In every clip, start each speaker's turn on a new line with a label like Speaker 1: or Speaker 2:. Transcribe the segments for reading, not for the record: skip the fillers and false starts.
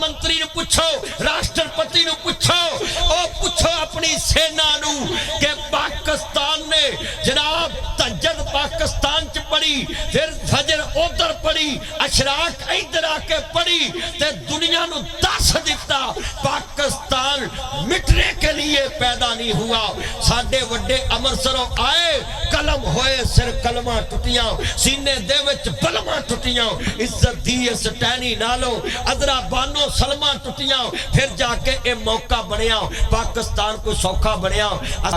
Speaker 1: प्रधानमंत्री नूं पुछो, राष्ट्रपति नूं पुछो, ओ पुछो अपनी सेना नूं कि पाकिस्तान ने जनाब तहज्जुद पाकिस्तान च पढ़ी, फिर फजर उधर पढ़ी, अशराक इधर आके पढ़ी ते दुनिया नूं दस दिता पाकिस्तान मिटने के लिए पैदा नहीं हुआ। साडे वड्डे अमृतसरों आए, कलम होए सिर कलमा टुटियां, सीने दे विच बलमा टुटियां, इज्जत दी इस टहनी नालों अदरा बानो सलमा टुटियां, फिर जाके ये मौका बनया पाकिस्तान को सौखा बनया।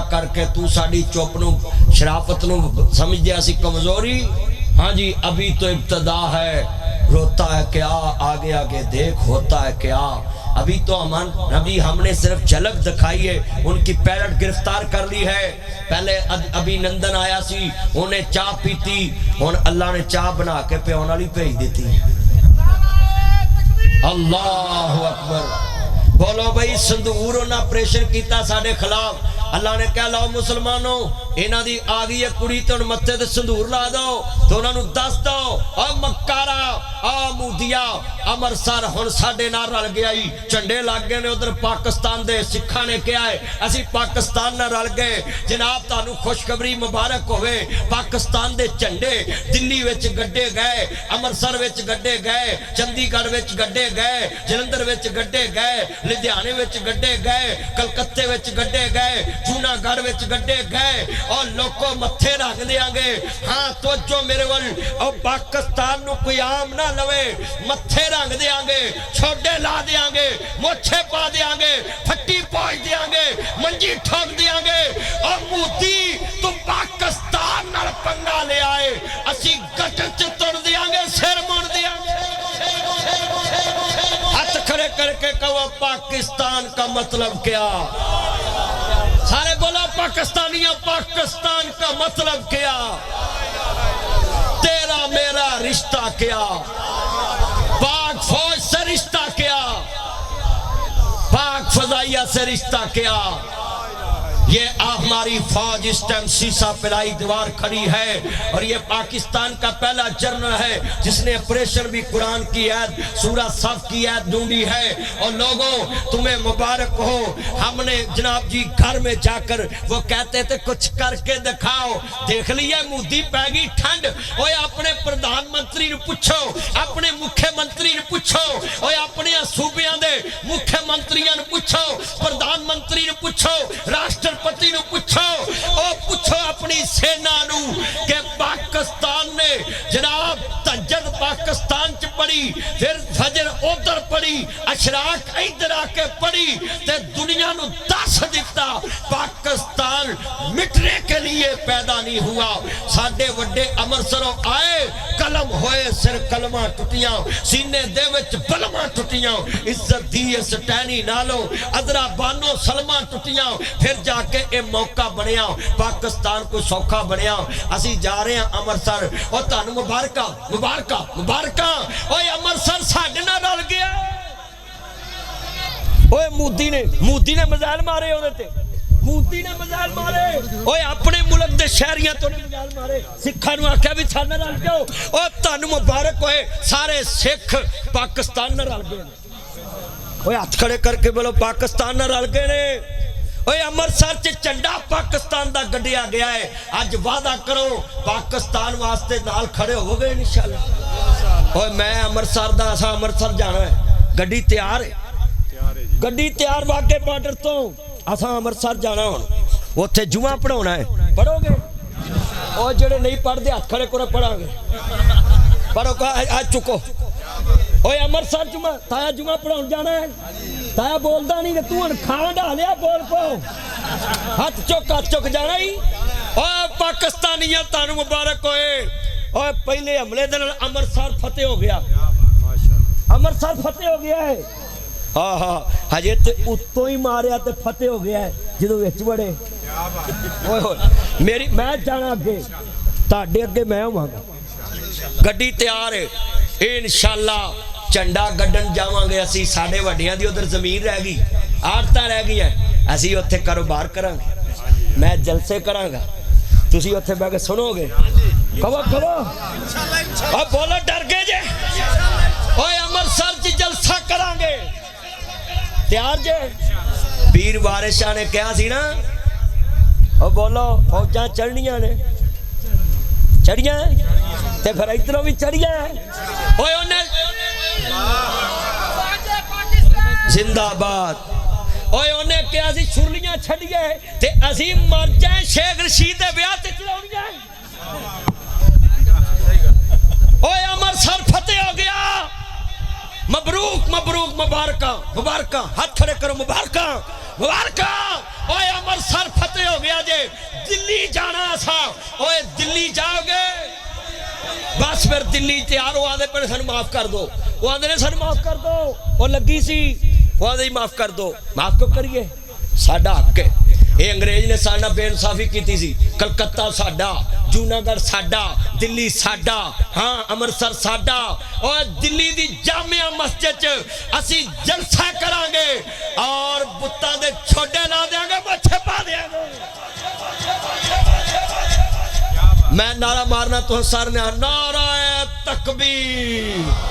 Speaker 1: करके तू साडी चुप नूं शराफत नूं समझदे सी कमजोरी। हाँ जी, अभी तो इब्तदा है, रोता है क्या, आगे आगे देख होता है क्या। अभी तो अभी हमने सिर्फ झलक दिखाई है, उनकी पैरट गिरफ्तार कर ली है। पहले अभिनंदन आया सी, उन्हें चाह पीती, हुण अल्लाह ने चाह बना के पियाउण वाली भेज दी। अल्लाह अकबर। बोलो भाई, संदूर उन्हें ऑपरेशन किया साडे खिलाफ। अल्लाह ने कहा लो मुसलमानों, इन्हां दी आ गई है कुड़ी, तो मत्थे ते संदूर ला दो, तो उन्होंने दस दो आ मक्कारा आ मूदिया अमृतसर हुण साडे नाल रल गया ही। झंडे लग गए ने उधर पाकिस्तान दे, सिखां ने कहा है असीं पाकिस्तान नाल रल गए। जनाब तुहानूं खुशखबरी मुबारक होवे, पाकिस्तान दे झंडे दिल्ली विच गड्ढे गए, अमृतसर विच गड्ढे गए, चंडीगढ़ विच गड्ढे गए, जलंधर विच गड्ढे गए, लुधियाने विच गड्ढे गए, कलकत्ते विच गड्ढे गए, जूनागढ़ विच गड्ढे गए, और लोगों मत्थे रख देंगे। हाँ तो जो मेरे वाल और पाकिस्तान नूं कोई आम ना लवे, मत्थे रख देंगे, छोड़े ला देंगे, मोछे पा देंगे, फट्टी पहुंच देंगे, मंजी ठोक देंगे। और मोदी तू पाकिस्तान नाल पंगा ले आए, असी गटर च तुर देंगे, सिर मुड़ देंगे। हाथ खड़े करके कहो पाकिस्तान का मतलब क्या। सारे बोला पाकिस्तानिया, पाकिस्तान का मतलब क्या, तेरा मेरा रिश्ता क्या, पाक फौज से रिश्ता क्या, पाक फजाइया से रिश्ता क्या। ये हमारी फौज इस टाइम शीशा पिलाई दीवार खड़ी है, और ये पाकिस्तान का पहला जनरल है जिसने ऑपरेशन भी कुरान की आयत सूरह सफ की आयत ढूंढी है। और लोगों तुम्हें मुबारक हो, हमने जनाब जी घर में जाकर वो कहते थे कुछ करके दिखाओ, देख लिया मोदी पैगी ठंड। ओए अपने प्रधानमंत्री ने पूछो, अपने मुख्यमंत्री ने पूछो, ओए अपने सूबियां दे मुख्यमंत्रियों ने पूछो, प्रधानमंत्री ने पूछो, राष्ट्र पति नूं पूछो, ओ पूछो अपनी सेना नूं कि पाकिस्तान ने जनाब तहज्जुद पाकिस्तान च पढ़ी, फिर फजर उधर पढ़ी, अशराक इधर आके पढ़ी ते दुनिया नूं दस दिता पाकिस्तान मिटने के लिए पैदा नहीं हुआ। साडे वड्डे अमृतसरों आए, कलम होए सिर कलमा टुटियां, सीने दे विच बलमा टुटियां, इज्जत दी इस टहनी नालों अदरा बानो सलमा टुटियां, फिर जाके ये मौका बनया पाकिस्तान को सौखा बनया। असी जा रहे हैं अमृतसर, और तुहानूं मुबारका मुबारका मुबारका। ओए अमृतसर साडे नाल रल गया। ओए मोदी ने मिसाइल मारे, ओदे ते मोदी ने मिसाइल मारे। ओए अपने मुल्क दे शहरियां तो मिसाइल मारे, सिखां नूं आख्या भी साडे नाल रल जाओ। ओ तुहानूं मुबारक होए, सारे सिख पाकिस्तान नाल रल गए। ओए हाथ खड़े करके बोलो पाकिस्तान नाल रल गए ने। ओए अमृतसर च झंडा पाकिस्तान दा गड्ढिया गया है। अज वादा करो पाकिस्तान वास्ते नाल खड़े होवोगे इंशाअल्लाह। ओए मैं अमृतसर दा, असां अमृतसर जाना है, गड्डी तैयार है, गड्डी तैयार वागे बॉर्डर तो असां अमृतसर जाना। हुण उत्थे जुमा पढ़ाउणा है, पढ़ोगे? और जेड़े नहीं पढ़दे हाथ खड़े करो, पढ़ांगे। पढ़ो आज चुको। ओए अमृतसर जुमा, ताया जुमा पढ़ाउण जाना है, ताया बोलदा नहीं, तू हुण खाण ढालिया बोल पाओ, हाथ चुक जाना ही। ओए पाकिस्तानियां तुहानूं मुबारक होए। ओए पहले हमले दे नाल अमृतसर फतेह हो गया, अमृतसर फतेह हो गया है। हाँ हाँ, हजे तो उत्तों ही मारिया तो फतेह हो गया है जो विच बड़े। ओए होए मेरी मैं जाना अगे, तुहाडे अगे मैं होवांगा। गड्डी तैयार है, इंशाअल्लाह झंडा गड्ढन जावांगे असी। साडे वड्डियां दी उधर जमीन रह गई, आड़तां रह गई है, असी उत्थे कारोबार करांगे, मैं जलसे करांगा, तुसी उत्थे बैठ के सुनोगे। कहो बोलो, डर गए जे? ओए अमृतसर च जलसा करांगे। ਤਿਆਰ ਜੇ ਵੀਰ ਵਾਰਿਸ ਸ਼ਾਹ ਨੇ ਕਿਹਾ ਸੀ ਨਾ ਉਹ ਬੋਲੋ ਫੌਜਾਂ ਚੜ੍ਹਨੀਆਂ ਨੇ ਚੜੀਆਂ ਤੇ ਫਿਰ ਇਧਰੋਂ ਵੀ ਚੜੀਆਂ ਓਏ ਉਹਨੇ जिंदाबाद ओए उन्हें क्या सी छुरलियां छड़िए ते असी मर जाए शेख रशीद दे ब्याह ते चलाउणियां ओए अमृतसर फतेह हो गया मबरूक मबरूक मुबारका मुबारका हाथ खड़े करो मुबारका मुबारका ओए अमृतसर फतेह हो गया जे दिल्ली जाना सा ओए दिल्ली जाओगे बस फिर दिल्ली तैयार हो आदे पर सानू माफ कर दो वो आंदे ने सानू माफ कर दो वो लगी सी वो आदे माफ कर दो माफ क्यों करिए साडा हक है ये अंग्रेज ने साडे नाल बेइंसाफी कीती सी कलकत्ता साडा जूनागढ़ साडा दिल्ली साडा हाँ अमृतसर साडा और दिल्ली दी जामिया मस्जिद च असी जलसा करांगे और बुत्तां दे छोडे ला देंगे मच्छे पा देंगे मैं नारा मारना तो सर ने नारा तकबीर